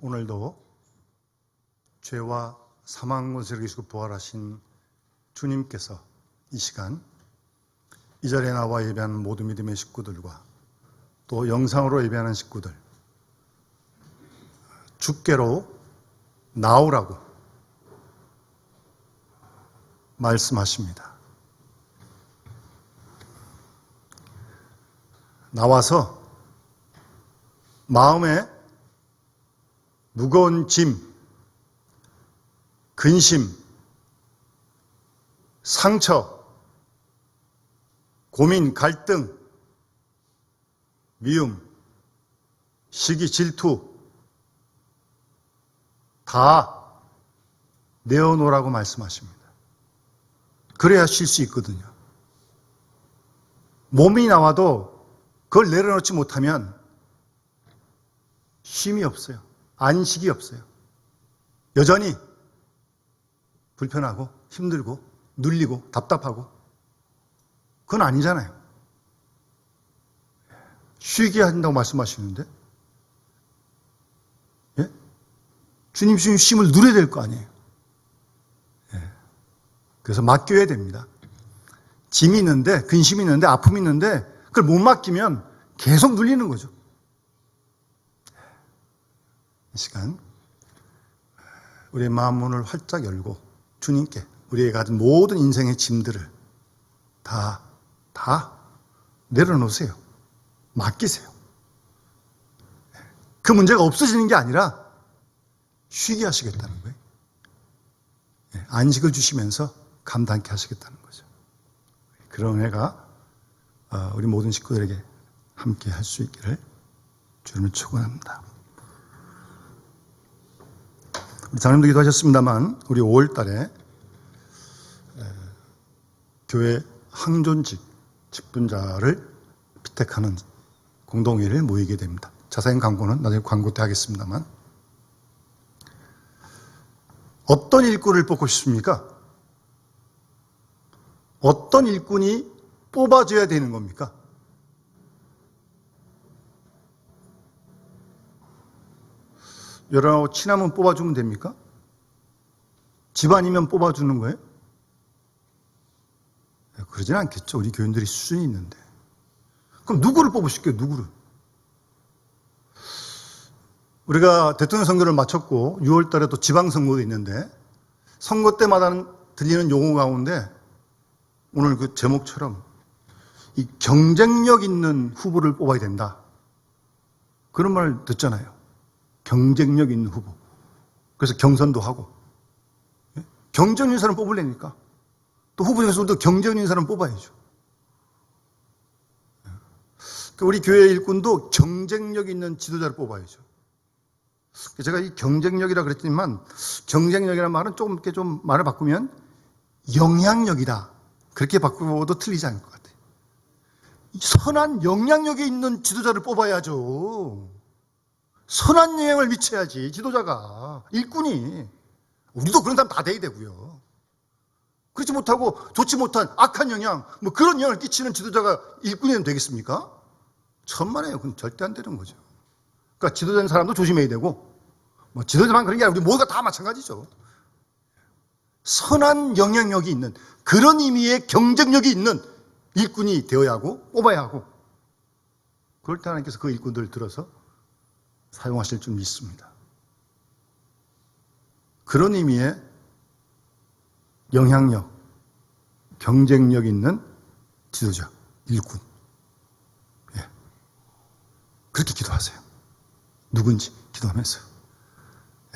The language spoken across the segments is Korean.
오늘도 죄와 사망 권세를 이기시고 부활하신 주님께서 이 시간 이 자리에 나와 예배하는 모든 믿음의 식구들과 또 영상으로 예배하는 식구들 주께로 나오라고 말씀하십니다. 나와서 마음에 무거운 짐, 근심, 상처, 고민, 갈등, 미움, 시기, 질투 다 내어놓으라고 말씀하십니다. 그래야 쉴 수 있거든요. 몸이 나와도 그걸 내려놓지 못하면 쉼이 없어요. 안식이 없어요. 여전히 불편하고 힘들고 눌리고 답답하고 그건 아니잖아요. 쉬게 한다고 말씀하시는데 예? 주님 주신 쉼을 누려야 될 거 아니에요. 예. 그래서 맡겨야 됩니다. 짐이 있는데 근심이 있는데 아픔이 있는데 그걸 못 맡기면 계속 눌리는 거죠. 이 시간 우리의 마음 문을 활짝 열고 주님께 우리가 가진 모든 인생의 짐들을 다 내려놓으세요. 맡기세요. 그 문제가 없어지는 게 아니라 쉬게 하시겠다는 거예요. 안식을 주시면서 감당케 하시겠다는 거죠. 그런 은혜가 우리 모든 식구들에게 함께 할 수 있기를 주님을 축원합니다. 우리 장님도 기도하셨습니다만 우리 5월 달에 교회 항존직 직분자를 피택하는 공동회의를 모이게 됩니다. 자세한 광고는 나중에 광고 때 하겠습니다만 어떤 일꾼을 뽑고 싶습니까? 어떤 일꾼이 뽑아줘야 되는 겁니까? 여러분하고 친하면 뽑아주면 됩니까? 집안이면 뽑아주는 거예요? 그러진 않겠죠. 우리 교인들이 수준이 있는데. 그럼 누구를 뽑으실게요? 누구를? 우리가 대통령 선거를 마쳤고 6월 달에 또 지방선거도 있는데 선거 때마다 들리는 용어 가운데 오늘 그 제목처럼 이 경쟁력 있는 후보를 뽑아야 된다. 그런 말 듣잖아요. 경쟁력 있는 후보. 그래서 경선도 하고. 경쟁력 있는 사람 뽑으려니까. 또 후보 중에서도 경쟁력 있는 사람 뽑아야죠. 우리 교회 일꾼도 경쟁력 있는 지도자를 뽑아야죠. 제가 이 경쟁력이라 그랬지만 경쟁력이라는 말은 조금 이렇게 좀 말을 바꾸면 영향력이다. 그렇게 바꾸어도 틀리지 않을 것 같아요. 선한 영향력이 있는 지도자를 뽑아야죠. 선한 영향을 미쳐야지 지도자가 일꾼이 우리도 그런 사람 다 돼야 되고요. 그렇지 못하고 좋지 못한 악한 영향 뭐 그런 영향을 끼치는 지도자가 일꾼이 되겠습니까? 천만에요. 그건 절대 안 되는 거죠. 그러니까 지도자인 사람도 조심해야 되고 뭐 지도자만 그런 게 아니라 우리 모두가 다 마찬가지죠. 선한 영향력이 있는 그런 의미의 경쟁력이 있는 일꾼이 되어야 하고 뽑아야 하고 그럴 때 하나님께서 그 일꾼들을 들어서 사용하실 줄 믿습니다. 그런 의미의 영향력, 경쟁력 있는 지도자, 일꾼. 예. 그렇게 기도하세요. 누군지 기도하면서.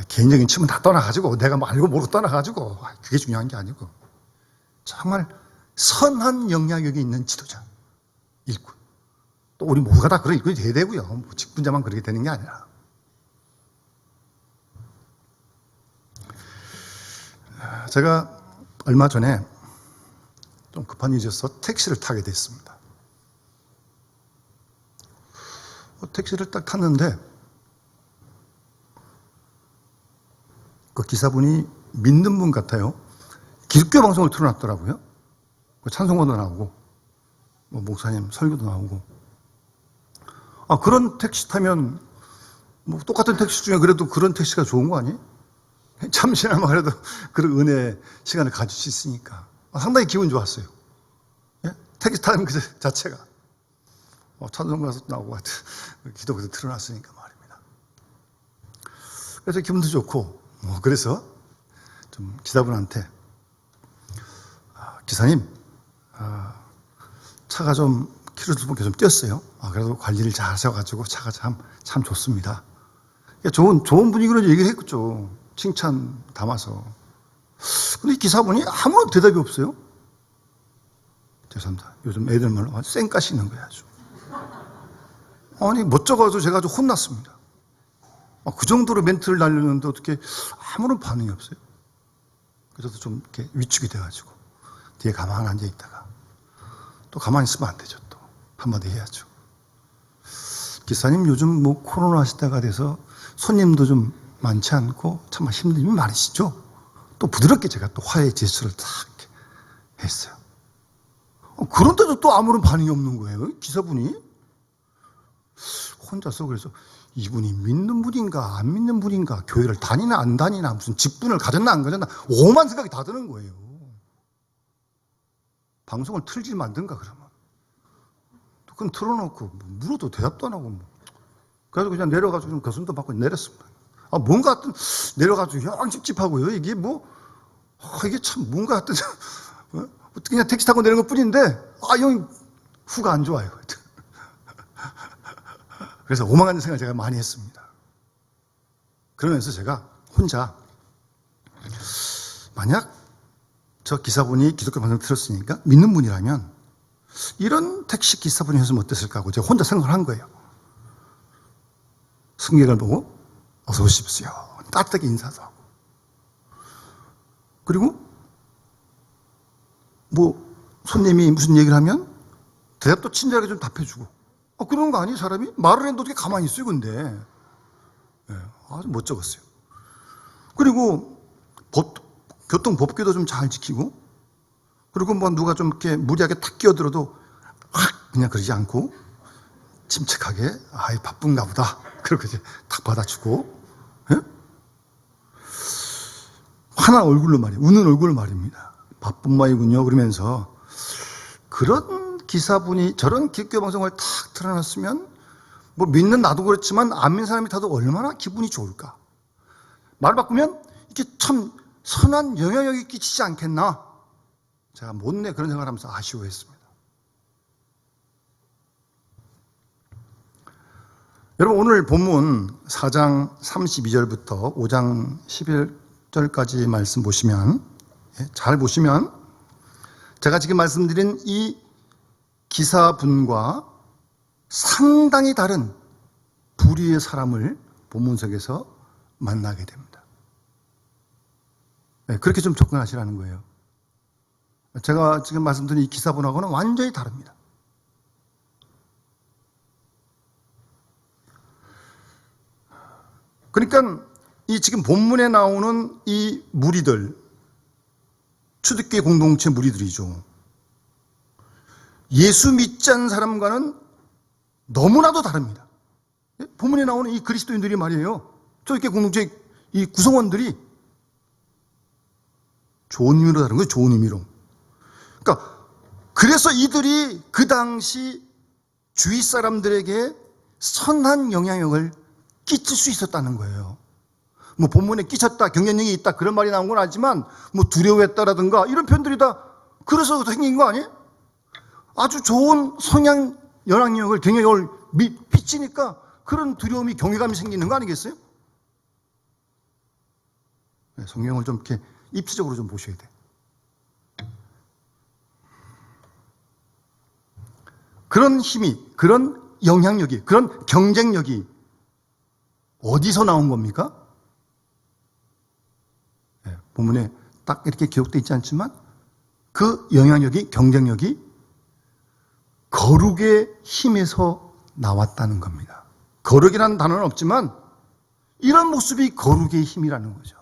개인적인 침은 다 떠나가지고 내가 뭐 알고 모르고 떠나가지고 그게 중요한 게 아니고 정말 선한 영향력이 있는 지도자, 일꾼. 또 우리 모두가 다 그런 일꾼이 돼야 되고요. 뭐 직분자만 그렇게 되는 게 아니라. 제가 얼마 전에 좀 급한 일이 있어서 택시를 타게 됐습니다. 택시를 딱 탔는데 그 기사분이 믿는 분 같아요. 기독교 방송을 틀어놨더라고요. 찬송가도 나오고 뭐 목사님 설교도 나오고 그런 택시 타면 뭐 똑같은 택시 중에 그래도 그런 택시가 좋은 거 아니에요? 잠시나마 그래도 그런 은혜의 시간을 가질 수 있으니까 상당히 기분 좋았어요. 예? 택시 타는 그 자체가 찬송 가서 나오고 기도부터 틀어놨으니까 말입니다. 그래서 기분도 좋고 그래서 좀 기사분한테 기사님 차가 좀 키로수밖에 좀 뛰었어요. 그래도 관리를 잘 하셔가지고 차가 참 좋습니다. 좋은 분위기로 얘기를 했겠죠. 칭찬 담아서. 근데 이 기사분이 아무런 대답이 없어요. 죄송합니다. 요즘 애들 말로 아주 쌩까시 있는 거야, 아주. 아니, 멋져가지고 제가 아주 혼났습니다. 그 정도로 멘트를 날렸는데 어떻게 아무런 반응이 없어요. 그래서 좀 이렇게 위축이 돼가지고 뒤에 가만히 앉아 있다가 또 가만히 있으면 안 되죠. 또 한마디 해야죠. 기사님 요즘 뭐 코로나 시대가 돼서 손님도 좀 많지 않고 참 힘듦이 많으시죠? 또 부드럽게 제가 또 화해 제스처를 딱 했어요. 그런데도 또 아무런 반응이 없는 거예요. 기사분이. 혼자서 그래서 이분이 믿는 분인가 안 믿는 분인가 교회를 다니나 안 다니나 무슨 직분을 가졌나 안 가졌나 오만 생각이 다 드는 거예요. 방송을 틀지 말든가 그러면. 그건 틀어놓고 물어도 대답도 안 하고 그래서 그냥 내려가지고 좀 거슴도 받고 내렸습니다. 뭔가 하여튼 내려가지고 영 찝찝하고요. 이게 이게 참 뭔가 하여튼 그냥 택시 타고 내린 것 뿐인데 영 후가 안 좋아요. 그래서 오만한 생각을 제가 많이 했습니다. 그러면서 제가 혼자 만약 저 기사분이 기독교 방송을 들었으니까 믿는 분이라면 이런 택시 기사분이 했으면 어땠을까 하고 제가 혼자 생각을 한 거예요. 승객을 보고 어서 오십시오. 따뜻하게 인사도 하고. 그리고 손님이 무슨 얘기를 하면 대답도 친절하게 좀 답해주고. 그런 거 아니에요, 사람이? 말을 했는데 어떻게 가만히 있어요, 근데. 아주 멋쩍었어요. 그리고 교통법규도 좀 잘 지키고, 그리고 누가 좀 이렇게 무리하게 탁 끼어들어도 그냥 그러지 않고, 침착하게, 바쁜가 보다. 그렇게 이제 탁 받아주고, 환한 얼굴로 말이에요. 우는 얼굴로 말입니다. 바쁜 모양이군요. 그러면서, 그런 기사분이 저런 기독교 방송을 탁 틀어놨으면, 믿는 나도 그렇지만, 안 믿는 사람이 타도 얼마나 기분이 좋을까. 말을 바꾸면, 이게 참 선한 영향력이 끼치지 않겠나. 제가 못내 그런 생각을 하면서 아쉬워했습니다. 여러분 오늘 본문 4장 32절부터 5장 11절까지 말씀 보시면 잘 보시면 제가 지금 말씀드린 이 기사분과 상당히 다른 불의의 사람을 본문 속에서 만나게 됩니다. 그렇게 좀 접근하시라는 거예요. 제가 지금 말씀드린 이 기사분하고는 완전히 다릅니다. 그러니까 이 지금 본문에 나오는 이 무리들, 초대교회 공동체 무리들이죠. 예수 믿지 않는 사람과는 너무나도 다릅니다. 본문에 나오는 이 그리스도인들이 말이에요. 초대교회 공동체 이 구성원들이 좋은 의미로 다른 거예요. 좋은 의미로. 그러니까 그래서 이들이 그 당시 주위 사람들에게 선한 영향력을 끼칠 수 있었다는 거예요. 본문에 끼쳤다, 경쟁력이 있다 그런 말이 나온 건 아니지만 두려워했다라든가 이런 표현들이 다 그래서 생긴 거 아니에요? 아주 좋은 성향 영향력을 경영력을 비치니까 그런 두려움이 경외감이 생기는 거 아니겠어요? 성경을 좀 이렇게 입시적으로 좀 보셔야 돼요. 그런 힘이, 그런 영향력이, 그런 경쟁력이 어디서 나온 겁니까? 본문에 딱 이렇게 기록되어 있지 않지만 그 영향력이, 경쟁력이 거룩의 힘에서 나왔다는 겁니다. 거룩이라는 단어는 없지만 이런 모습이 거룩의 힘이라는 거죠.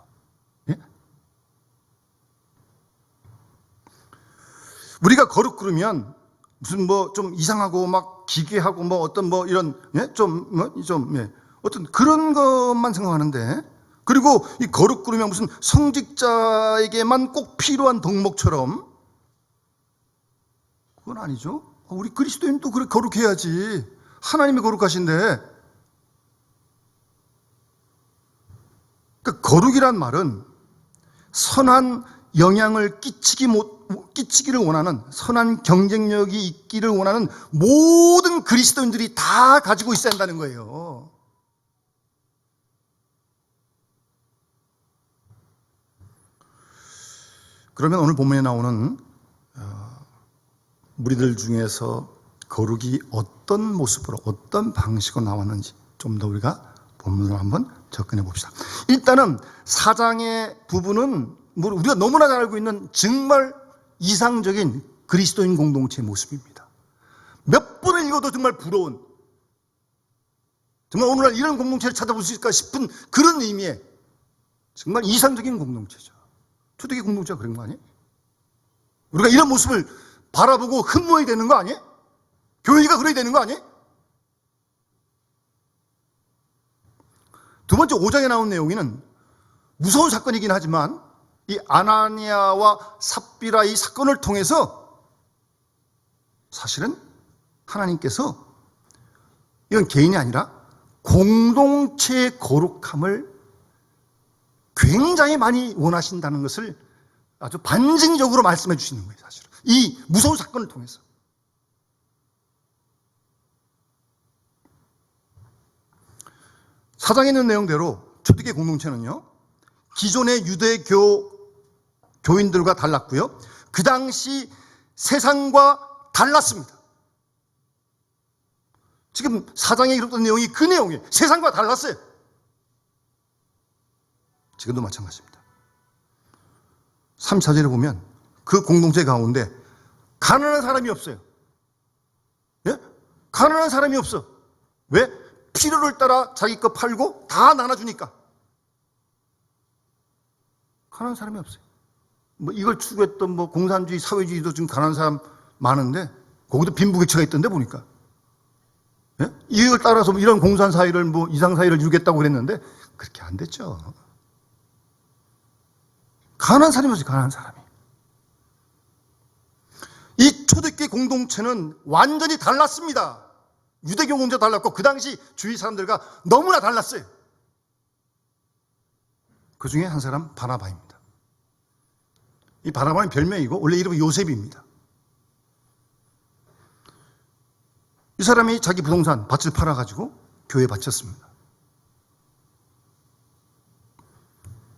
우리가 거룩 그러면 무슨 좀 이상하고 막 기괴하고 어떤 이런 어떤 그런 것만 생각하는데, 그리고 이 거룩그루면 무슨 성직자에게만 꼭 필요한 덕목처럼, 그건 아니죠. 우리 그리스도인도 그렇게 거룩해야지. 하나님이 거룩하신데. 그러니까 거룩이란 말은 선한 영향을 끼치기를 원하는, 선한 경쟁력이 있기를 원하는 모든 그리스도인들이 다 가지고 있어야 한다는 거예요. 그러면 오늘 본문에 나오는 무리들 중에서 거룩이 어떤 모습으로, 어떤 방식으로 나왔는지 좀 더 우리가 본문으로 한번 접근해 봅시다. 일단은 4장의 부분은 우리가 너무나 잘 알고 있는 정말 이상적인 그리스도인 공동체의 모습입니다. 몇 번을 읽어도 정말 부러운, 정말 오늘날 이런 공동체를 찾아볼 수 있을까 싶은 그런 의미의 정말 이상적인 공동체죠. 초대교회 공동체가 그런 거 아니에요? 우리가 이런 모습을 바라보고 흠모해야 되는 거 아니에요? 교회가 그래야 되는 거 아니에요? 두 번째 5장에 나온 내용에는 무서운 사건이긴 하지만 이 아나니아와 삽비라 이 사건을 통해서 사실은 하나님께서 이건 개인이 아니라 공동체의 거룩함을 굉장히 많이 원하신다는 것을 아주 반증적으로 말씀해 주시는 거예요, 사실은. 이 무서운 사건을 통해서. 사장에 있는 내용대로 초대교회 공동체는요, 기존의 유대교 교인들과 달랐고요, 그 당시 세상과 달랐습니다. 지금 사장에 기록된 내용이 그 내용이에요. 세상과 달랐어요. 지금도 마찬가지입니다. 3, 4절에 보면 그 공동체 가운데 가난한 사람이 없어요. 예? 가난한 사람이 없어. 왜? 필요를 따라 자기 거 팔고 다 나눠주니까. 가난한 사람이 없어요. 뭐 이걸 추구했던 뭐 공산주의, 사회주의도 지금 가난한 사람 많은데 거기도 빈부격차가 있던데 보니까. 예? 이걸 따라서 뭐 이런 공산사회를 뭐 이상사회를 이루겠다고 그랬는데 그렇게 안 됐죠. 가난한 사람이 없어요, 가난한 사람이. 이 초대교회 공동체는 완전히 달랐습니다. 유대교 공동체가 달랐고 그 당시 주위 사람들과 너무나 달랐어요. 그 중에 한 사람 바나바입니다. 이 바나바는 별명이고 원래 이름은 요셉입니다. 이 사람이 자기 부동산 밭을 팔아가지고 교회에 바쳤습니다.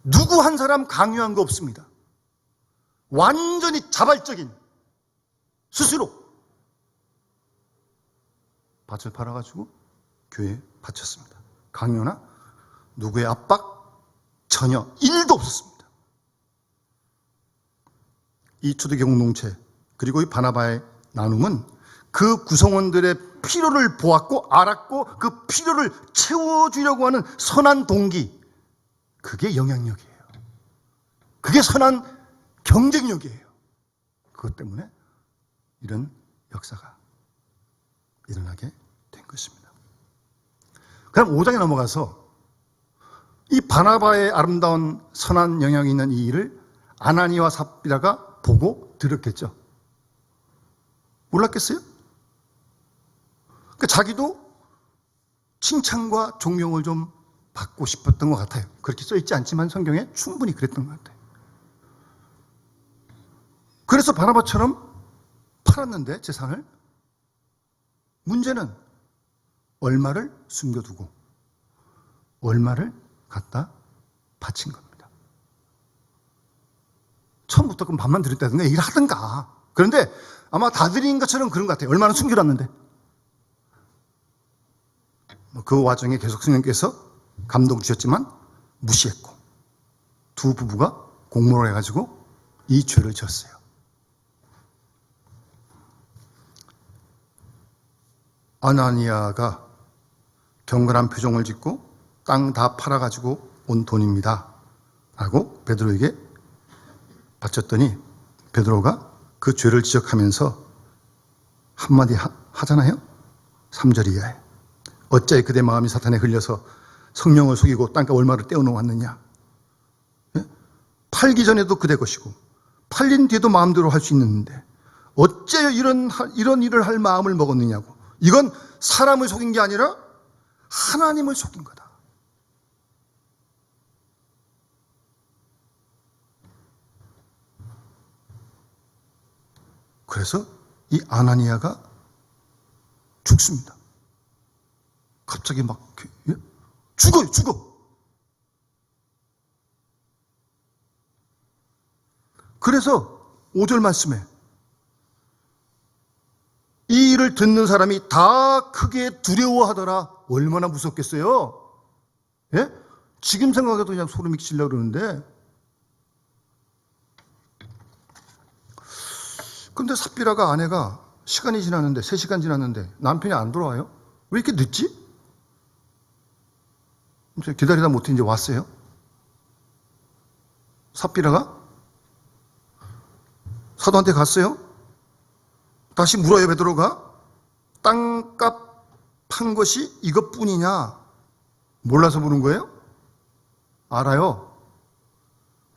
누구 한 사람 강요한 거 없습니다. 완전히 자발적인 스스로 밭을 팔아가지고 교회에 바쳤습니다. 강요나 누구의 압박 전혀 1도 없었습니다. 이 초대교회 공동체 그리고 이 바나바의 나눔은 그 구성원들의 필요를 보았고 알았고 그 필요를 채워주려고 하는 선한 동기, 그게 영향력이에요. 그게 선한 경쟁력이에요. 그것 때문에 이런 역사가 일어나게 된 것입니다. 그럼 5장에 넘어가서 이 바나바의 아름다운 선한 영향이 있는 이 일을 아나니와 삽비라가 보고 들었겠죠. 몰랐겠어요? 그러니까 자기도 칭찬과 존경을 좀 받고 싶었던 것 같아요. 그렇게 써있지 않지만 성경에 충분히 그랬던 것 같아요. 그래서 바나바처럼 팔았는데 재산을, 문제는 얼마를 숨겨두고 얼마를 갖다 바친 겁니다. 처음부터 그럼 반만 드렸다든가 얘기를 하든가. 그런데 아마 다 드린 것처럼 그런 것 같아요. 얼마나 숨겨놨는데. 그 와중에 계속 성령께서 감동을 주셨지만 무시했고 두 부부가 공모를 해가지고 이 죄를 지었어요. 아나니아가 경건한 표정을 짓고 땅 다 팔아가지고 온 돈입니다 라고 베드로에게 바쳤더니 베드로가 그 죄를 지적하면서 한마디 하잖아요. 3절 이하에 어찌 그대 마음이 사탄에 흘려서 성령을 속이고 땅값 얼마를 떼어놓았느냐. 예? 팔기 전에도 그대 것이고 팔린 뒤에도 마음대로 할 수 있는데 어째 이런 일을 할 마음을 먹었느냐고. 이건 사람을 속인 게 아니라 하나님을 속인 거다. 그래서 이 아나니아가 죽습니다. 갑자기 막 죽어. 그래서 5절 말씀에 이 일을 듣는 사람이 다 크게 두려워하더라. 얼마나 무섭겠어요? 예? 지금 생각해도 그냥 소름이 끼치려고 그러는데. 근데 삽비라가 아내가 시간이 지났는데 3시간 지났는데 남편이 안 돌아와요? 왜 이렇게 늦지? 기다리다 못해 이제 왔어요. 삽비라가 사도한테 갔어요. 다시 물어요. 베드로가 땅값 판 것이 이것뿐이냐? 몰라서 물은 거예요? 알아요.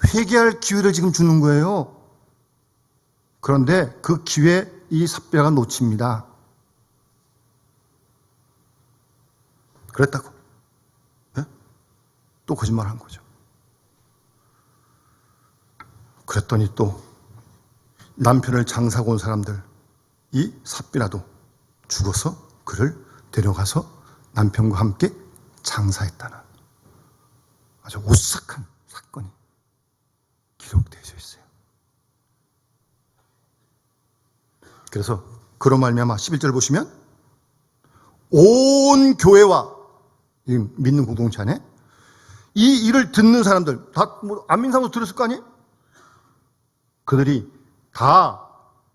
회개할 기회를 지금 주는 거예요. 그런데 그 기회 이 삽비라가 놓칩니다. 그랬다고. 네? 또 거짓말한 거죠. 그랬더니 또 남편을 장사고 온 사람들, 이 삽비라도 죽어서 그를 데려가서 남편과 함께 장사했다는 아주 오싹한 사건이 기록되어 있어요. 그래서 그로 말미암아 11절 보시면 온 교회와 믿는 공동체 안에 이 일을 듣는 사람들 다 안 믿는 사람도 들었을 거 아니에요? 그들이 다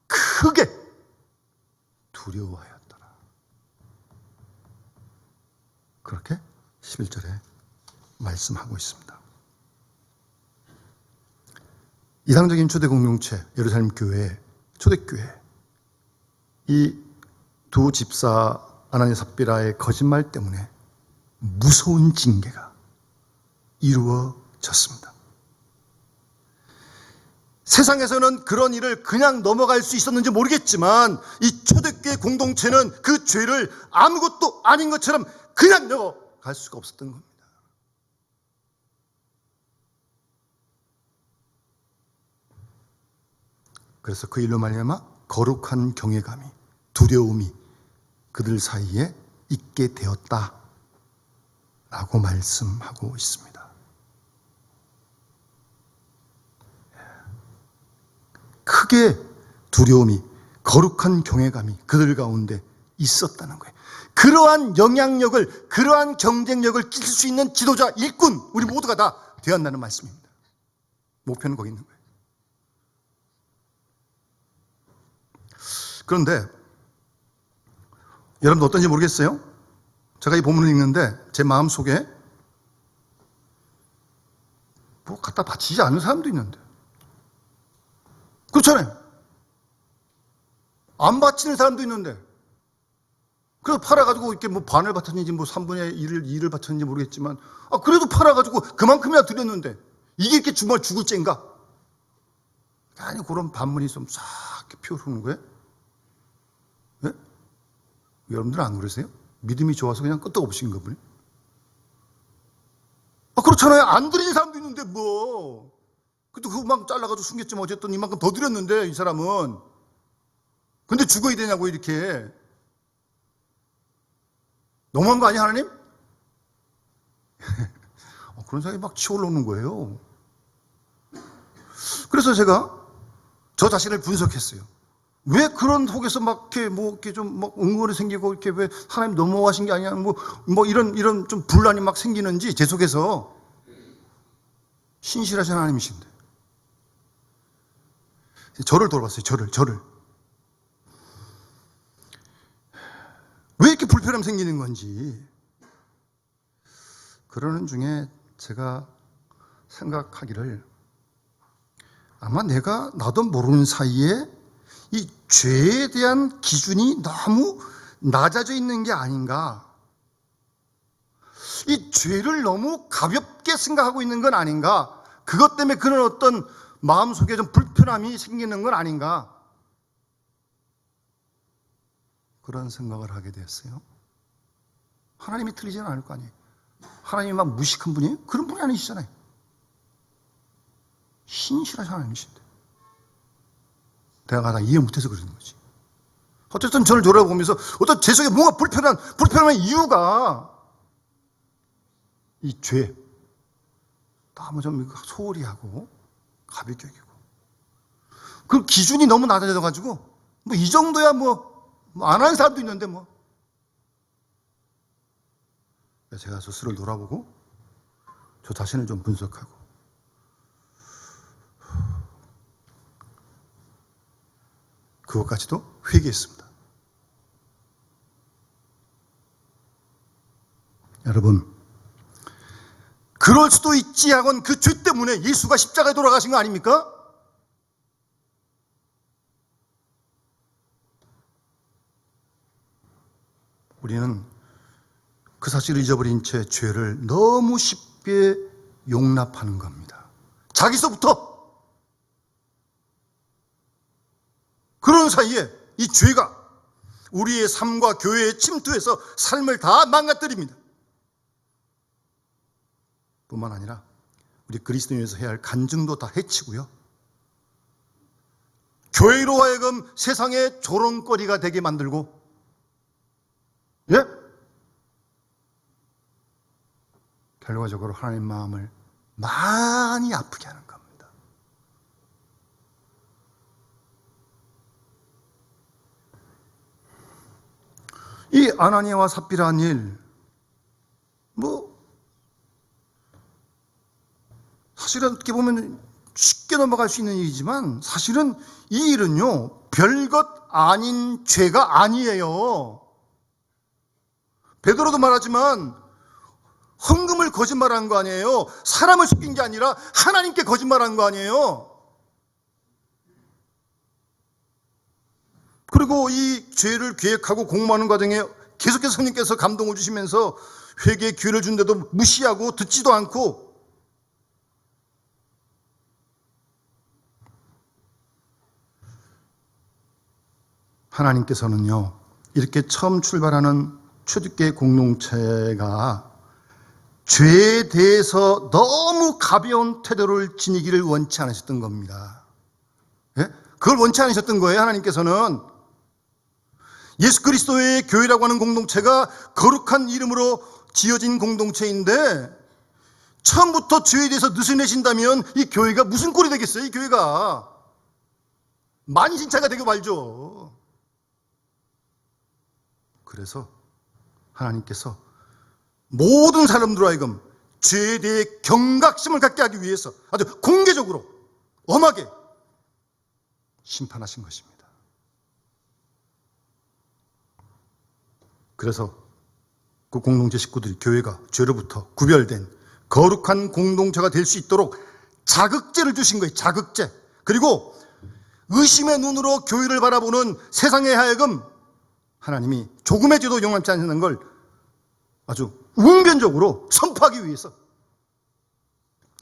크게 두려워하였더라. 그렇게 11절에 말씀하고 있습니다. 이상적인 초대 공동체 예루살렘 교회, 초대교회 이 두 집사 아나니아 삽비라의 거짓말 때문에 무서운 징계가 이루어졌습니다. 세상에서는 그런 일을 그냥 넘어갈 수 있었는지 모르겠지만 이 초대교회 공동체는 그 죄를 아무것도 아닌 것처럼 그냥 넘어갈 수가 없었던 겁니다. 그래서 그 일로 말미암아 거룩한 경외감이, 두려움이 그들 사이에 있게 되었다라고 말씀하고 있습니다. 크게 두려움이, 거룩한 경외감이 그들 가운데 있었다는 거예요. 그러한 영향력을, 그러한 경쟁력을 끼칠 수 있는 지도자, 일꾼, 우리 모두가 다 되었다는 말씀입니다. 목표는 거기 있는 거예요. 그런데 여러분 어떤지 모르겠어요? 제가 이 본문을 읽는데 제 마음속에 뭐 갖다 바치지 않는 사람도 있는데 그렇잖아요. 안 바치는 사람도 있는데 그래서 팔아가지고 이렇게 뭐 반을 바쳤는지 뭐 3분의 1을 바쳤는지 모르겠지만 그래도 팔아가지고 그만큼이나 드렸는데 이게 이렇게 정말 죽을 죄인가? 아니 그런 반문이 좀 싹 피어오르는 거예요. 네? 여러분들은 안 그러세요? 믿음이 좋아서 그냥 끄떡없으신 거 보니? 그렇잖아요. 안 드리는 사람도 있는데 뭐. 그래도 그만 잘라가지고 숨겼지만 어쨌든 이만큼 더 드렸는데 이 사람은. 근데 죽어야 되냐고 이렇게. 너무한 거 아니야 하나님? 그런 생각이 막 치올라오는 거예요. 그래서 제가 저 자신을 분석했어요. 왜 그런 속에서 막 이렇게 뭐 이렇게 좀 막 응어리 생기고 이렇게 왜 하나님 넘어가신 게 아니야 뭐 이런 좀 분란이 막 생기는지 제 속에서 신실하신 하나님이신데 저를 돌아봤어요. 저를 왜 이렇게 불편함 생기는 건지 그러는 중에 제가 생각하기를 아마 나도 모르는 사이에 이 죄에 대한 기준이 너무 낮아져 있는 게 아닌가. 이 죄를 너무 가볍게 생각하고 있는 건 아닌가? 그것 때문에 그런 어떤 마음속에 좀 불편함이 생기는 건 아닌가? 그런 생각을 하게 됐어요. 하나님이 틀리지는 않을 거 아니에요. 하나님이 막 무식한 분이에요? 그런 분이 아니시잖아요. 신실하신 하나님이신데. 내가 다 이해 못해서 그러는 거지. 어쨌든 저를 돌아보면서 어떤 제 속에 뭔가 불편한 이유가 이 죄. 너무 좀 소홀히 하고 가볍게 여기고. 그 기준이 너무 낮아져가지고 뭐 이 정도야 뭐 안 하는 사람도 있는데 뭐. 제가 스스로를 돌아보고 저 자신을 좀 분석하고 그것까지도 회개했습니다. 여러분, 그럴 수도 있지 하건 그 죄 때문에 예수가 십자가에 돌아가신 거 아닙니까? 우리는 그 사실을 잊어버린 채 죄를 너무 쉽게 용납하는 겁니다. 자기서부터. 그런 사이에 이 죄가 우리의 삶과 교회에 침투해서 삶을 다 망가뜨립니다. 뿐만 아니라 우리 그리스도인에서 해야 할 간증도 다 해치고요. 교회로 하여금 세상의 조롱거리가 되게 만들고, 예? 결과적으로 하나님 마음을 많이 아프게 하는 겁니다. 이 아나니아와 삽비라는 일, 사실은 어떻게 보면 쉽게 넘어갈 수 있는 일이지만 사실은 이 일은요, 별것 아닌 죄가 아니에요. 베드로도 말하지만 헌금을 거짓말한 거 아니에요. 사람을 속인 게 아니라 하나님께 거짓말한 거 아니에요. 그리고 이 죄를 계획하고 공모하는 과정에 계속해서 성령께서 감동을 주시면서 회개의 기회를 준데도 무시하고 듣지도 않고, 하나님께서는요, 이렇게 처음 출발하는 초대교회 공동체가 죄에 대해서 너무 가벼운 태도를 지니기를 원치 않으셨던 겁니다. 예? 그걸 원치 않으셨던 거예요. 하나님께서는 예수 그리스도의 교회라고 하는 공동체가 거룩한 이름으로 지어진 공동체인데 처음부터 죄에 대해서 느슨해진다면 이 교회가 무슨 꼴이 되겠어요? 이 교회가 만신창이가 되고 말죠. 그래서 하나님께서 모든 사람들로 하여금 죄에 대해 경각심을 갖게 하기 위해서 아주 공개적으로 엄하게 심판하신 것입니다. 그래서 그 공동체 식구들이 교회가 죄로부터 구별된 거룩한 공동체가 될 수 있도록 자극제를 주신 거예요. 자극제. 그리고 의심의 눈으로 교회를 바라보는 세상에 하여금 하나님이 조금의 죄도 용납지 않는 걸 아주 웅변적으로 선포하기 위해서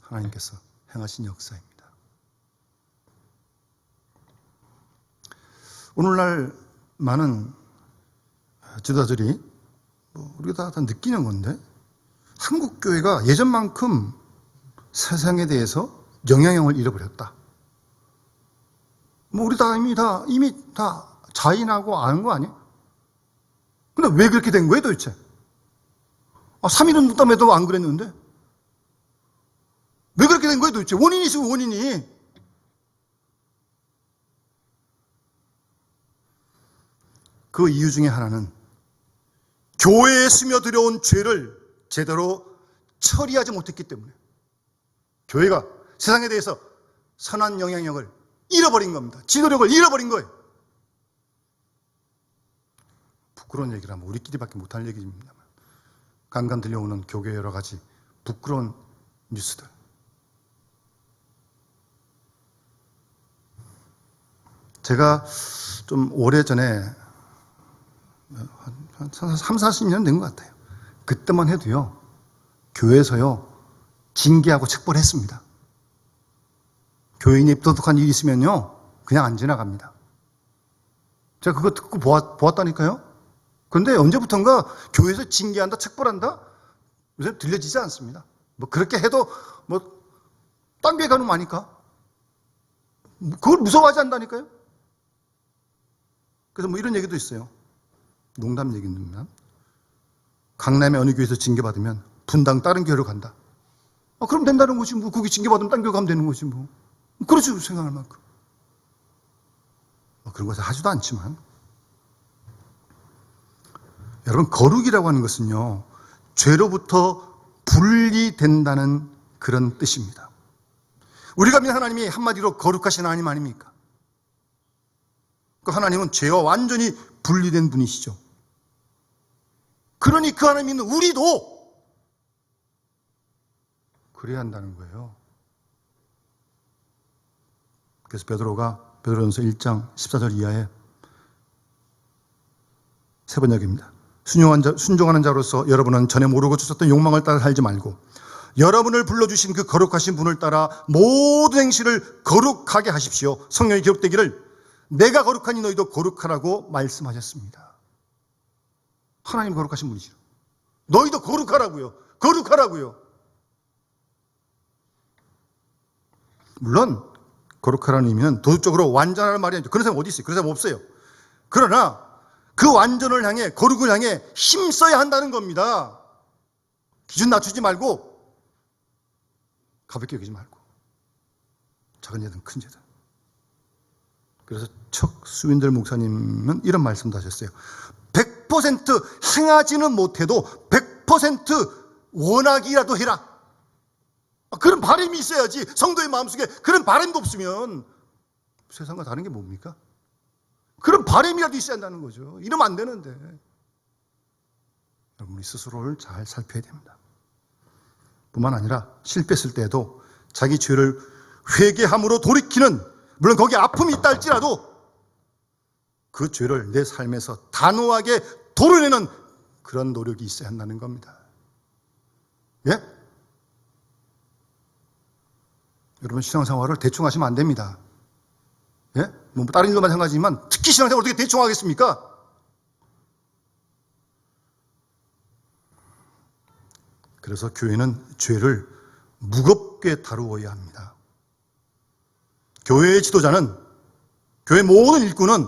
하나님께서 행하신 역사입니다. 오늘날 많은 지도자들이 우리가 다 느끼는 건데 한국 교회가 예전만큼 세상에 대해서 영향력을 잃어버렸다. 우리 이미 다 자인하고 아는 거 아니에요? 근데 왜 그렇게 된 거예요, 도대체? 3일은 묵담해도 안 그랬는데? 왜 그렇게 된 거예요, 도대체? 원인이 있으면 원인이. 그 이유 중에 하나는 교회에 스며들어온 죄를 제대로 처리하지 못했기 때문에 교회가 세상에 대해서 선한 영향력을 잃어버린 겁니다. 지도력을 잃어버린 거예요. 부끄러운 얘기를 하면 우리끼리밖에 못할 얘기입니다만 간간 들려오는 교계의 여러 가지 부끄러운 뉴스들. 제가 좀 오래전에 한 3, 40년 된 것 같아요. 그때만 해도요, 교회에서요, 징계하고 책벌했습니다. 교인이 도둑한 일이 있으면요, 그냥 안 지나갑니다. 제가 그거 듣고 보았다니까요. 그런데 언제부턴가 교회에서 징계한다, 책벌한다? 요새 들려지지 않습니다. 뭐 그렇게 해도 뭐 딴 교회 가는 거 아니까? 그걸 무서워하지 않다니까요. 그래서 뭐 이런 얘기도 있어요. 농담 얘기입니다. 강남의 어느 교회에서 징계받으면 분당 다른 교회로 간다. 그럼 된다는 거지 뭐. 거기 징계받으면 딴 교회 가면 되는 거지 뭐. 그렇지 생각할 만큼. 그런 것을 하지도 않지만, 여러분, 거룩이라고 하는 것은요, 죄로부터 분리된다는 그런 뜻입니다. 우리가 믿는 하나님이 한마디로 거룩하신 하나님 아닙니까? 그 하나님은 죄와 완전히 분리된 분이시죠. 그러니 그 하나님 믿는 우리도 그래야 한다는 거예요. 그래서 베드로전서 1장 14절 이하에 세 번역입니다. 순종하는 자로서 여러분은 전에 모르고 쫓았던 욕망을 따라 살지 말고 여러분을 불러주신 그 거룩하신 분을 따라 모든 행실을 거룩하게 하십시오. 성경에 기록되기를 내가 거룩하니 너희도 거룩하라고 말씀하셨습니다. 하나님 거룩하신 분이시죠. 너희도 거룩하라고요. 거룩하라고요. 물론 거룩하라는 의미는 도덕적으로 완전하라는 말이 아니죠. 그런 사람 어디 있어요? 그런 사람 없어요. 그러나 그 완전을 향해, 거룩을 향해 힘써야 한다는 겁니다. 기준 낮추지 말고, 가볍게 여기지 말고, 작은 죄든 큰 죄든. 그래서 척 스윈들 목사님은 이런 말씀도 하셨어요. 100% 행하지는 못해도 100% 원하기라도 해라. 그런 바람이 있어야지. 성도의 마음속에 그런 바람도 없으면 세상과 다른 게 뭡니까? 그런 바람이라도 있어야 한다는 거죠. 이러면 안 되는데. 여러분이 스스로를 잘 살펴야 됩니다. 뿐만 아니라 실패했을 때에도 자기 죄를 회개함으로 돌이키는, 물론 거기에 아픔이 있다 할지라도 그 죄를 내 삶에서 단호하게 도려내는 그런 노력이 있어야 한다는 겁니다. 예? 여러분, 신앙생활을 대충 하시면 안 됩니다. 예? 뭐 다른 일도 마찬가지지만 특히 신앙생활을 어떻게 대충 하겠습니까? 그래서 교회는 죄를 무겁게 다루어야 합니다. 교회의 지도자는, 교회 모든 일꾼은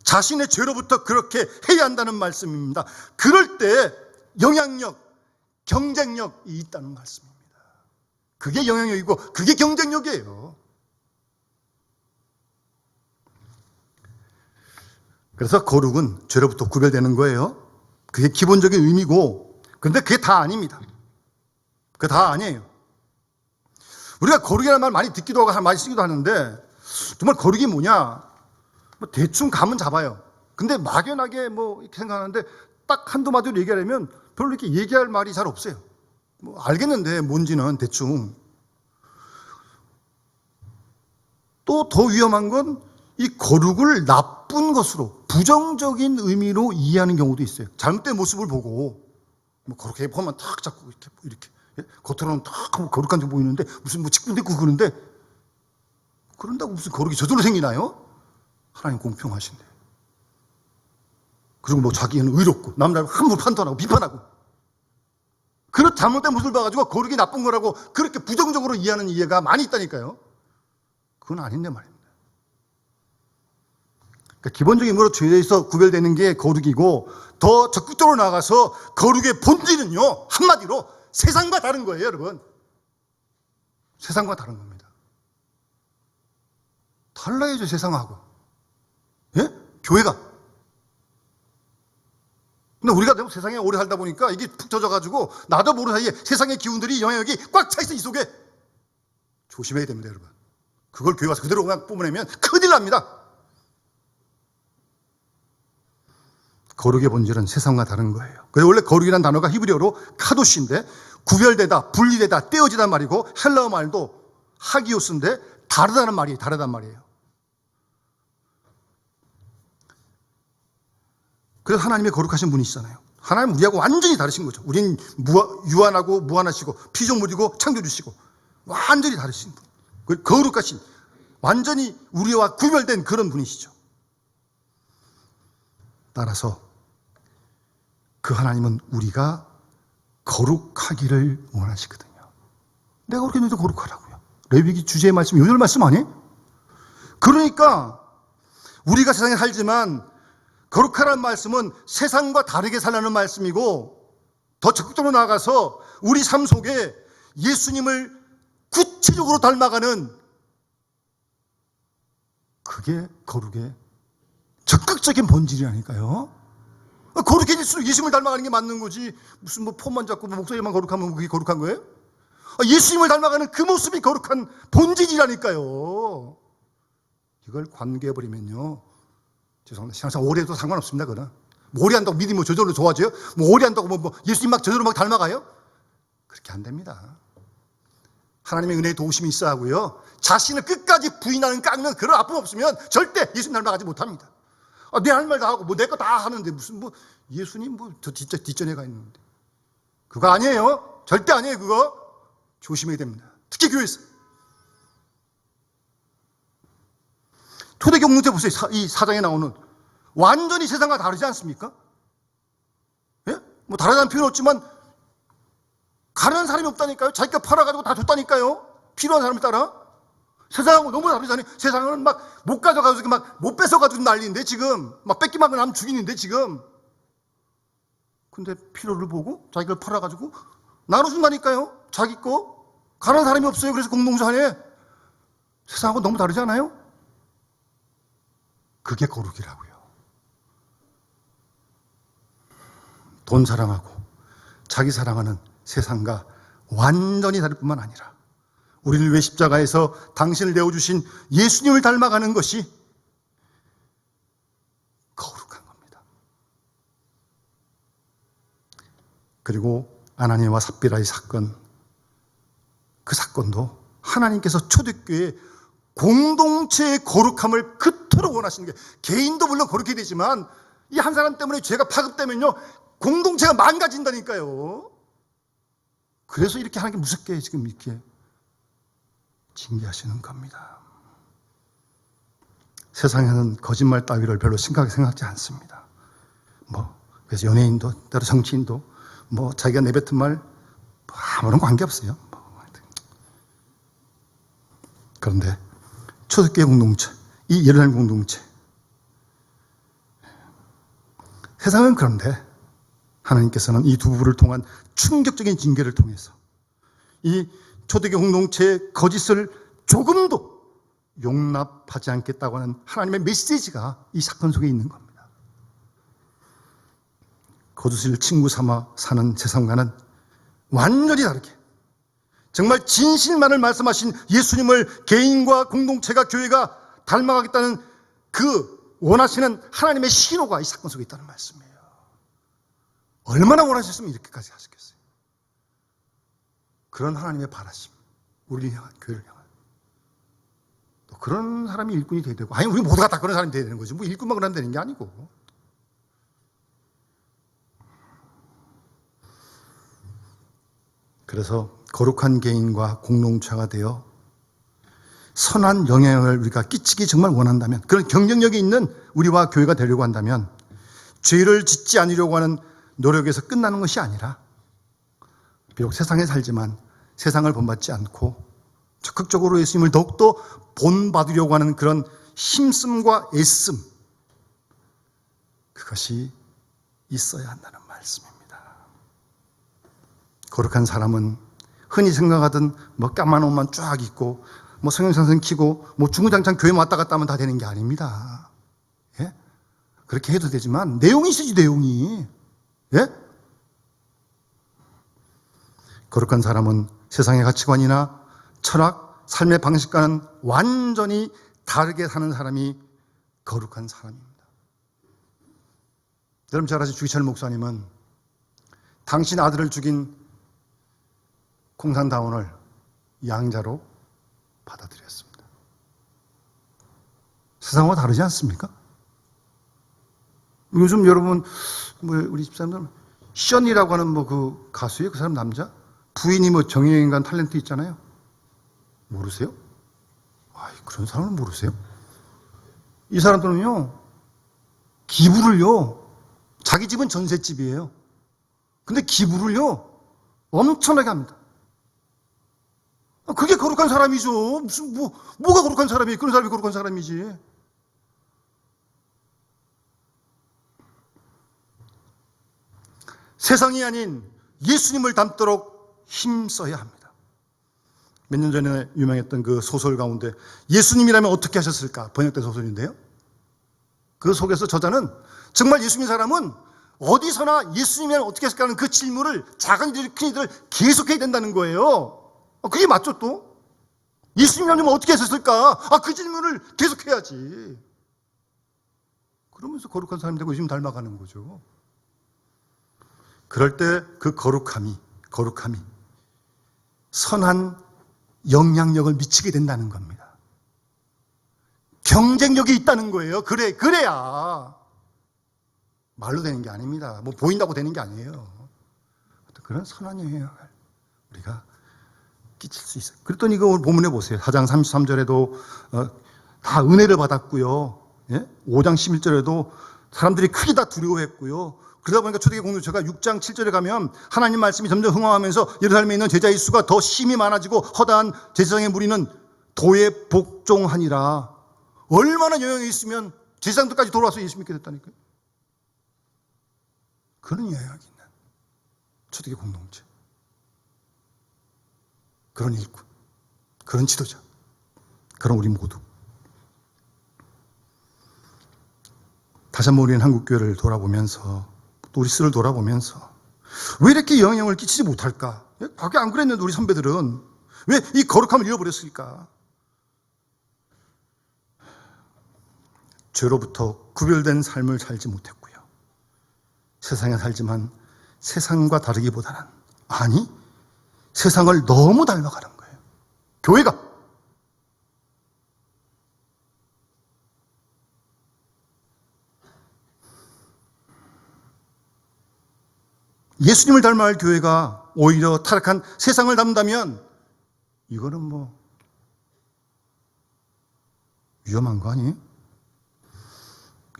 자신의 죄로부터 그렇게 해야 한다는 말씀입니다. 그럴 때 영향력, 경쟁력이 있다는 말씀입니다. 그게 영향력이고 그게 경쟁력이에요. 그래서 거룩은 죄로부터 구별되는 거예요. 그게 기본적인 의미고, 그런데 그게 다 아닙니다. 그게 다 아니에요. 우리가 거룩이라는 말 많이 듣기도 하고 많이 쓰기도 하는데, 정말 거룩이 뭐냐? 뭐 대충 감은 잡아요. 근데 막연하게 뭐 이렇게 생각하는데 딱 한두 마디로 얘기하려면 별로 이렇게 얘기할 말이 잘 없어요. 뭐 알겠는데 뭔지는 대충. 또 더 위험한 건 이 거룩을 나쁜 것으로, 부정적인 의미로 이해하는 경우도 있어요. 잘못된 모습을 보고 뭐 그렇게 보면 탁 잡고 이렇게 겉으로는 탁 거룩한 게 보이는데 무슨 뭐 직분도 있고 그러는데, 그런다고 무슨 거룩이 저절로 생기나요? 하나님 공평하신데. 그리고 뭐 자기는 의롭고 남자를 함부로 판단하고 비판하고, 그런 잘못된 모습을 봐가지고 거룩이 나쁜 거라고 그렇게 부정적으로 이해하는 이해가 많이 있다니까요. 그건 아닌데 말입니다. 그러니까 기본적인 거로 죄에서 구별되는 게 거룩이고, 더 적극적으로 나아가서 거룩의 본질은요, 한마디로 세상과 다른 거예요, 여러분. 세상과 다른 겁니다. 달라야죠, 세상하고. 예? 교회가. 근데 우리가 너무 세상에 오래 살다 보니까 이게 푹 젖어가지고 나도 모르는 사이에 세상의 기운들이, 영향력이 꽉 차 있어, 이 속에. 조심해야 됩니다, 여러분. 그걸 교회 와서 그대로 그냥 뿜어내면 큰일 납니다. 거룩의 본질은 세상과 다른 거예요. 그래서 원래 거룩이라는 단어가 히브리어로 카도시인데, 구별되다, 분리되다, 떼어지다 말이고, 헬라어 말도 하기오스인데 다르다는 말이에요. 다르단 말이에요. 그래서 하나님의 거룩하신 분이시잖아요. 하나님 우리하고 완전히 다르신 거죠. 우린 유한하고 무한하시고 피조물이고 창조주시고 완전히 다르신 분. 거룩하신 완전히 우리와 구별된 그런 분이시죠. 따라서 그 하나님은 우리가 거룩하기를 원하시거든요. 내가 그렇게 너희도 거룩하라고요. 레위기 주제의 말씀, 요절 말씀 아니에요? 그러니까 우리가 세상에 살지만 거룩하라는 말씀은 세상과 다르게 살라는 말씀이고, 더 적극적으로 나아가서 우리 삶 속에 예수님을 구체적으로 닮아가는, 그게 거룩의 적극적인 본질이라니까요. 거룩해질수록 예수님을 닮아가는 게 맞는 거지, 무슨 뭐 폼만 잡고 목소리만 거룩하면 그게 거룩한 거예요? 예수님을 닮아가는 그 모습이 거룩한 본질이라니까요. 이걸 관계해버리면요, 죄송합니다, 항상 오래도 상관없습니다. 그거는 뭐 오래 한다고 믿음이 저절로 좋아져요? 뭐 오래 한다고 뭐 예수님 막 저절로 막 닮아가요? 그렇게 안 됩니다. 하나님의 은혜의 도우심이 있어야 하고요, 자신을 끝까지 부인하는 깎는 그런 아픔 없으면 절대 예수님 닮아가지 못합니다. 내 할 말 다 하고 뭐 내 거 다 하는데 무슨 뭐 예수님 뭐 저 뒷전에 가 있는데, 그거 아니에요. 절대 아니에요. 그거 조심해야 됩니다. 특히 교회에서. 초대교회 공동체 보세요. 이 사장에 나오는 완전히 세상과 다르지 않습니까? 예? 뭐 다르다는 표현 없지만 가려는 사람이 없다니까요. 자기가 팔아가지고 다 줬다니까요. 필요한 사람을 따라. 세상하고 너무 다르잖아요. 세상은 막 못 가져가지고 막 못 뺏어가지고 난리인데 지금 막 뺏기만 하면 죽이는데 지금. 근데 필요를 보고 자기가 팔아가지고 나눠준다니까요. 자기 거. 가려는 사람이 없어요. 그래서 공동체 안에. 세상하고 너무 다르지 않아요? 그게 거룩이라고요. 돈 사랑하고 자기 사랑하는 세상과 완전히 다를 뿐만 아니라 우리를 위해 십자가에서 당신을 내어주신 예수님을 닮아가는 것이 거룩한 겁니다. 그리고 아나니아와 삽비라의 사건, 그 사건도 하나님께서 초대교회의 공동체의 거룩함을 그토록 원하시는 게, 개인도 물론 거룩해야 되지만 이 한 사람 때문에 죄가 파급되면요 공동체가 망가진다니까요. 그래서 이렇게 하나님께 무섭게 지금 이렇게 징계하시는 겁니다. 세상에는 거짓말 따위를 별로 심각하게 생각하지 않습니다. 그래서 연예인도 때로 정치인도 자기가 내뱉은 말 아무런 관계없어요. 그런데 초대교회 공동체, 이 예루살렘 공동체, 세상은 그런데 하나님께서는 이 두 부부를 통한 충격적인 징계를 통해서 이 초대교회 공동체의 거짓을 조금도 용납하지 않겠다고 하는 하나님의 메시지가 이 사건 속에 있는 겁니다. 거짓을 친구 삼아 사는 세상과는 완전히 다르게 정말 진실만을 말씀하신 예수님을 개인과 공동체가, 교회가 닮아가겠다는 그 원하시는 하나님의 신호가 이 사건 속에 있다는 말씀이에요. 얼마나 원하셨으면 이렇게까지 하셨겠어요. 그런 하나님의 바라심, 우리를 향한, 교회를 향한. 또 그런 사람이 일꾼이 돼야 되고, 아니 우리 모두가 다 그런 사람이 돼야 되는 거지, 뭐 일꾼만 그러면 되는 게 아니고. 그래서 거룩한 개인과 공동체가 되어 선한 영향을 우리가 끼치기 정말 원한다면, 그런 경쟁력이 있는 우리와 교회가 되려고 한다면 죄를 짓지 않으려고 하는 노력에서 끝나는 것이 아니라, 비록 세상에 살지만 세상을 본받지 않고 적극적으로 예수님을 더욱더 본받으려고 하는 그런 힘씀과 애씀, 그것이 있어야 한다는 말씀입니다. 거룩한 사람은 흔히 생각하던 까만 옷만 쫙 입고 성형상선 키고 중구장창 교회 왔다 갔다 하면 다 되는 게 아닙니다. 예? 그렇게 해도 되지만 내용이 있으지, 내용이. 예? 거룩한 사람은 세상의 가치관이나 철학, 삶의 방식과는 완전히 다르게 사는 사람이 거룩한 사람입니다. 여러분 잘 아시는 주기철 목사님은 당신 아들을 죽인 공산당원을 양자로 받아들였습니다. 세상과 다르지 않습니까? 요즘 여러분, 우리 집사람들 션이라고 하는 뭐 그 가수예요? 그 사람 남자? 부인이 뭐 정형인간 탤런트 있잖아요. 모르세요? 아이, 그런 사람은 모르세요? 이 사람들은요, 기부를요, 자기 집은 전셋집이에요. 근데 기부를요, 엄청나게 합니다. 그게 거룩한 사람이죠. 무슨, 뭐가 거룩한 사람이에요? 그런 사람이 거룩한 사람이지. 세상이 아닌 예수님을 닮도록 힘써야 합니다. 몇 년 전에 유명했던 그 소설 가운데 예수님이라면 어떻게 하셨을까? 번역된 소설인데요. 그 속에서 저자는 정말 예수님 사람은 어디서나 예수님이라면 어떻게 했을까 하는 그 질문을 작은 이들 큰 이들 계속해야 된다는 거예요. 그게 맞죠 또? 예수님이라면 어떻게 했을까? 그 질문을 계속해야지. 그러면서 거룩한 사람이 되고 예수님 닮아가는 거죠. 그럴 때 그 거룩함이 선한 영향력을 미치게 된다는 겁니다. 경쟁력이 있다는 거예요. 그래야 말로 되는 게 아닙니다. 뭐 보인다고 되는 게 아니에요. 그런 선한 영향을 우리가 끼칠 수 있어요. 그랬더니 이거 본문에 보세요. 4장 33절에도 다 은혜를 받았고요. 5장 11절에도 사람들이 크게 다 두려워했고요. 그러다 보니까 초대교회 공동체가 6장 7절에 가면 하나님 말씀이 점점 흥황하면서 예루살렘에 있는 제자의 수가 더 심히 많아지고 허다한 제사장의 무리는 도에 복종하니라. 얼마나 영향이 있으면 제사장들까지 돌아와서 예수 믿게 됐다니까요. 그런 영향이 있는 초대교회 공동체, 그런 일꾼, 그런 지도자, 그런 우리 모두. 다시 한번 우리는 한국교회를 돌아보면서 또 우리 스스로를 돌아보면서 왜 이렇게 영향을 끼치지 못할까? 밖에 안 그랬는데 우리 선배들은 왜 이 거룩함을 잃어버렸을까? 죄로부터 구별된 삶을 살지 못했고요. 세상에 살지만 세상과 다르기보다는 세상을 너무 닮아가는 거예요. 교회가. 예수님을 닮아야 할 교회가 오히려 타락한 세상을 닮는다면 이거는 뭐 위험한 거 아니에요?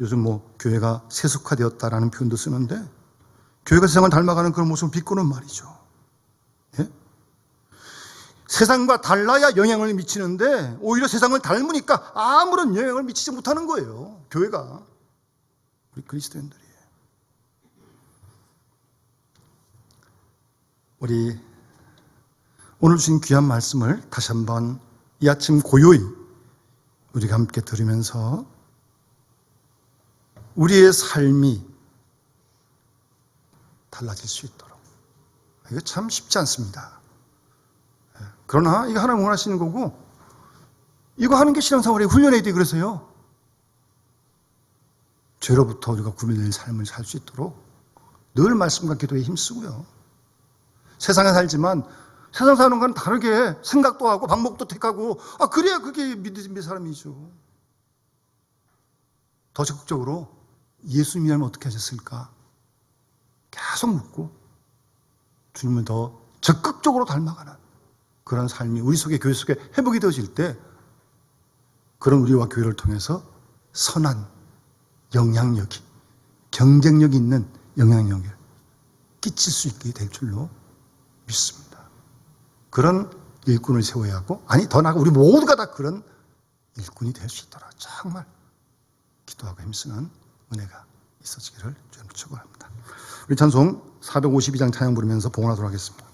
요즘 뭐 교회가 세속화되었다라는 표현도 쓰는데 교회가 세상을 닮아가는 그런 모습을 비꼬는 말이죠. 예? 세상과 달라야 영향을 미치는데 오히려 세상을 닮으니까 아무런 영향을 미치지 못하는 거예요. 교회가. 우리 그리스도인들이. 우리 오늘 주신 귀한 말씀을 다시 한번 이 아침 고요히 우리가 함께 들으면서 우리의 삶이 달라질 수 있도록. 이거 참 쉽지 않습니다. 그러나 이거 하나님 원하시는 거고 이거 하는 게 신앙생활의 훈련해야 돼. 그래서요. 죄로부터 우리가 구별된 삶을 살 수 있도록 늘 말씀과 기도에 힘쓰고요. 세상에 살지만 세상 사는 건 다르게 생각도 하고 방법도 택하고 그래야 그게 믿음의 사람이죠. 더 적극적으로 예수님이라면 어떻게 하셨을까? 계속 묻고 주님을 더 적극적으로 닮아가는 그런 삶이 우리 속에 교회 속에 회복이 되어질 때 그런 우리와 교회를 통해서 선한 영향력이 경쟁력 있는 영향력을 끼칠 수 있게 될 줄로 믿습니다. 그런 일꾼을 세워야 하고 더 나아가 우리 모두가 다 그런 일꾼이 될 수 있도록 정말 기도하고 힘쓰는 은혜가 있어지기를 주님 축원합니다. 우리 찬송 452장 찬양 부르면서 봉헌하도록 하겠습니다.